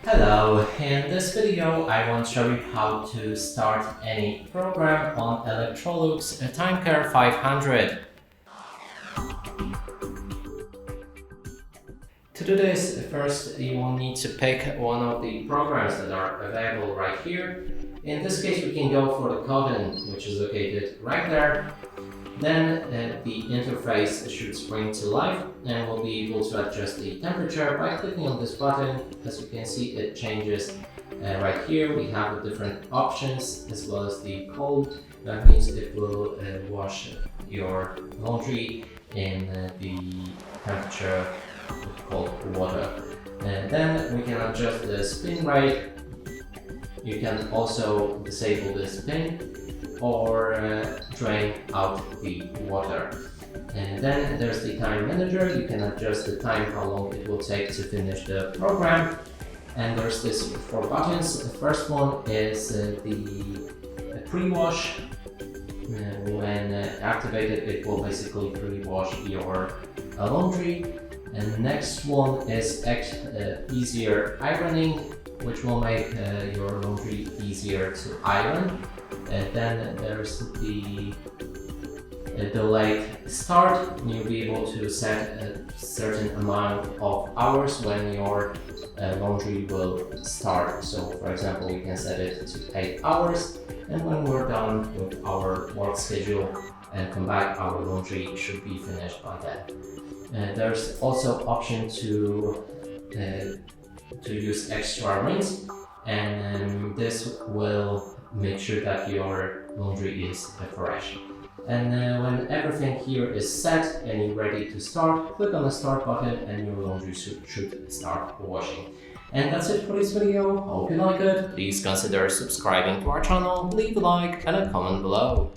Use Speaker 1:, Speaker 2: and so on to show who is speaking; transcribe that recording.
Speaker 1: Hello, in this video I want to show you how to start any program on Electrolux TimeCare 500. To do this, first you will need to pick one of the programs that are available right here. In this case we can go for the cotton, which is located right there. Then the interface should spring to life and we'll be able to adjust the temperature by clicking on this button. As you can see, it changes right here. We have the different options as well as the cold. That means it will wash your laundry in the temperature of cold water. Then we can adjust the spin rate. You can also disable the spin or drain out the water. And then there's the time manager. You can adjust the time, how long it will take to finish the program. And there's this 4 buttons. The first one is the pre-wash. When activated, it will basically pre-wash your laundry. And the next one is easier ironing, which will make your laundry easier to iron. Then there's the delayed start. You'll be able to set a certain amount of hours when your laundry will start. So for example, we can set it to 8 hours, and when we're done with our work schedule and come back, our laundry should be finished by then. There's also option to use extra rinse, and this will make sure that your laundry is fresh. And when everything here is set and you're ready to start, click on the start button and your laundry should start washing. And that's it for this video. Hope you like it. Please consider subscribing to our channel, leave a like and a comment below.